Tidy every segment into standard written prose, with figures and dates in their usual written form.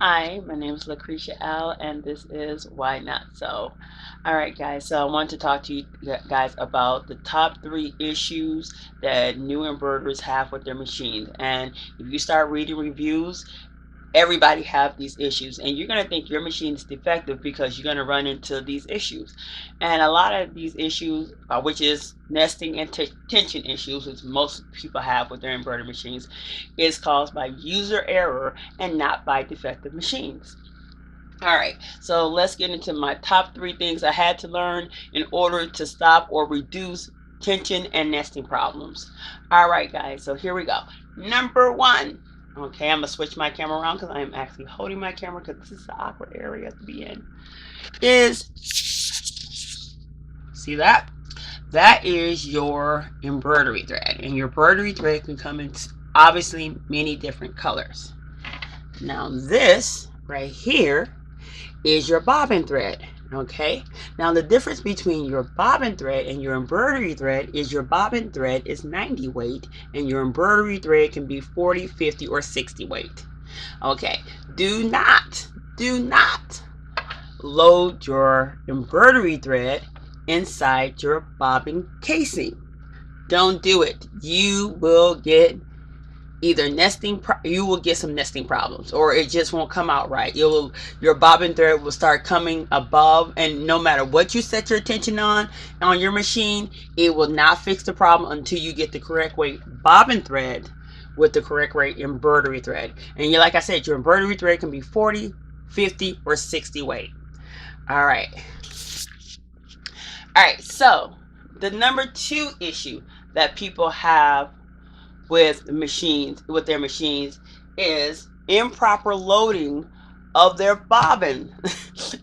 Hi, my name is Lucretia L, and this is Why Not So. All right, guys, so I want to talk to you guys about the top 3 issues that new embroiderers have with their machines. And if you start reading reviews, everybody have these issues, and you're going to think your machine is defective because you're going to run into these issues. And a lot of these issues, which is nesting and tension issues, which most people have with their embroidery machines, is caused by user error and not by defective machines. All right, so let's get into my top 3 things I had to learn in order to stop or reduce tension and nesting problems. All right, guys, so here we go. Number 1. Okay, I'm gonna switch my camera around because I am actually holding my camera because this is the awkward area to be in. Is, see that? That is your embroidery thread, and your embroidery thread can come in obviously many different colors. Now this right here is your bobbin thread. Okay, now the difference between your bobbin thread and your embroidery thread is your bobbin thread is 90 weight and your embroidery thread can be 40, 50, or 60 weight. Okay, do not load your embroidery thread inside your bobbin casing. Don't do it. You will get either you will get some nesting problems, or it just won't come out right. Your bobbin thread will start coming above, and no matter what you set your tension on your machine, it will not fix the problem until you get the correct weight bobbin thread with the correct weight embroidery thread. And like I said, your embroidery thread can be 40, 50, or 60 weight. All right, so the number 2 issue that people have with their machines is improper loading of their bobbin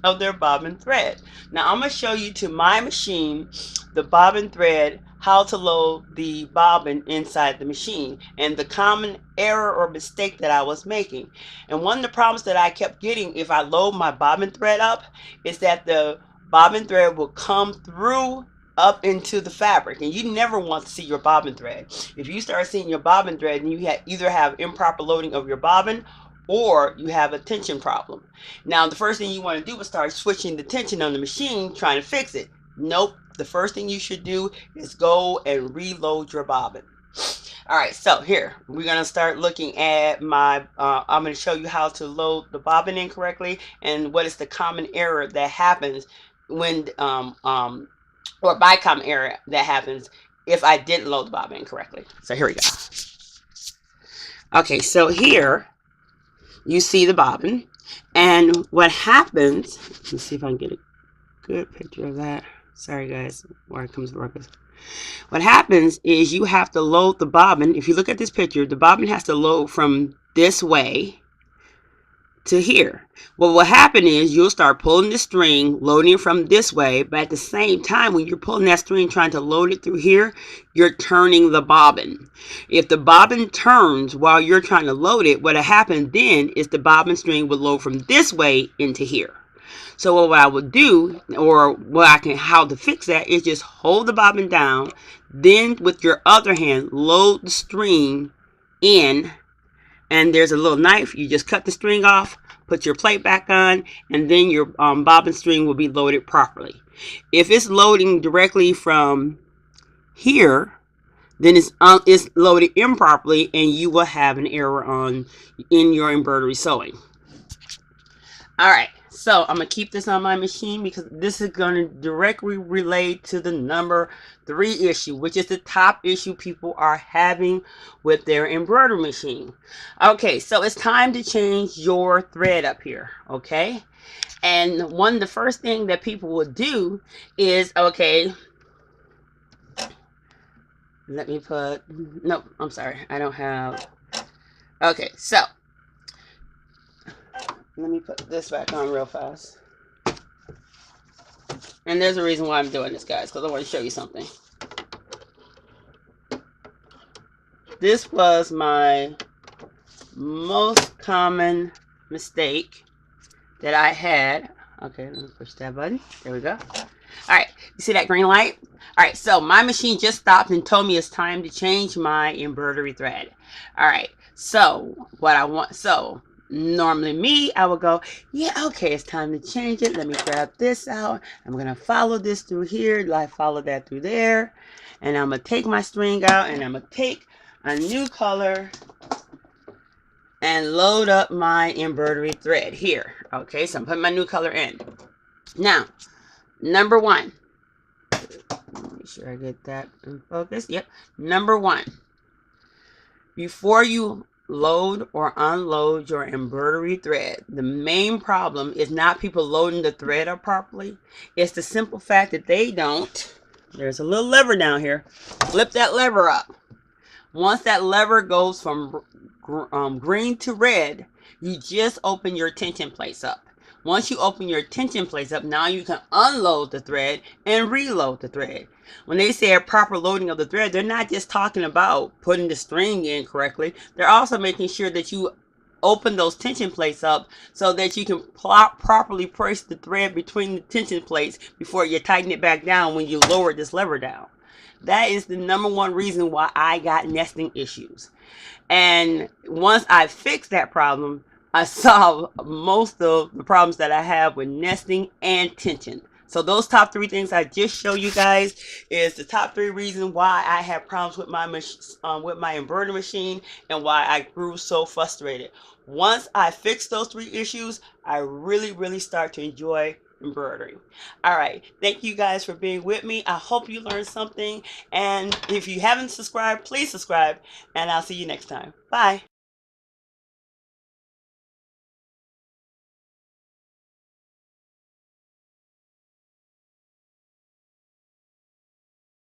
of their bobbin thread. Now I'm going to show you to my machine the bobbin thread, how to load the bobbin inside the machine, and the common error or mistake that I was making. And one of the problems that I kept getting if I load my bobbin thread up is that the bobbin thread will come through up into the fabric, and you never want to see your bobbin thread. If you start seeing your bobbin thread, and you either have improper loading of your bobbin or you have a tension problem. Now the first thing you want to do is start switching the tension on the machine, trying to fix it. Nope, the first thing you should do is go and reload your bobbin. All right, so here we're gonna start looking at my I'm going to show you how to load the bobbin in correctly and what is the common error that happens when or by common error that happens if I didn't load the bobbin correctly. So here we go. Okay, so here you see the bobbin, and what happens, let's see if I can get a good picture of that. Sorry guys, where comes the workers. What happens is you have to load the bobbin. If you look at this picture, the bobbin has to load from this way to here. Well, what will happen is you'll start pulling the string, loading it from this way, but at the same time, when you're pulling that string, trying to load it through here, you're turning the bobbin. If the bobbin turns while you're trying to load it, what will happen then is the bobbin string will load from this way into here. So what I would do, or how to fix that, is just hold the bobbin down, then with your other hand, load the string in, and there's a little knife. You just cut the string off, put your plate back on, and then your bobbin string will be loaded properly. If it's loading directly from here, then it's loaded improperly, and you will have an error in your embroidery sewing. All right, so I'm going to keep this on my machine because this is going to directly relate to the number 3 issue, which is the top issue people are having with their embroidery machine. Okay, so it's time to change your thread up here, okay? And the first thing that people will do is, okay, let me put, no, I'm sorry, I don't have, okay, so let me put this back on real fast. And there's a reason why I'm doing this, guys, because I want to show you something. This was my most common mistake that I had. Okay, let me push that button. There we go. All right, you see that green light? All right, so my machine just stopped and told me it's time to change my embroidery thread. All right, so Normally me, I would go, yeah, okay, it's time to change it. Let me grab this out. I'm going to follow this through here. I follow that through there. And I'm going to take my string out and I'm going to take a new color and load up my embroidery thread here. Okay, so I'm putting my new color in. Now, number one. Make sure I get that in focus. Yep. Number one. Before you load or unload your embroidery thread, the main problem is not people loading the thread up properly. It's the simple fact that they don't. There's a little lever down here. Flip that lever up. Once that lever goes from green to red, you just open your tension plates up. Once you open your tension plates up, now you can unload the thread and reload the thread. When they say a proper loading of the thread, they're not just talking about putting the string in correctly. They're also making sure that you open those tension plates up so that you can properly place the thread between the tension plates before you tighten it back down when you lower this lever down. That is the number one reason why I got nesting issues. And once I fixed that problem, I solved most of the problems that I have with nesting and tension. So those top three things I just showed you guys is the top three reasons why I had problems with my embroidery machine and why I grew so frustrated. Once I fixed those three issues, I really start to enjoy embroidery. All right, thank you guys for being with me. I hope you learned something, and if you haven't subscribed, please subscribe, and I'll see you next time. Bye.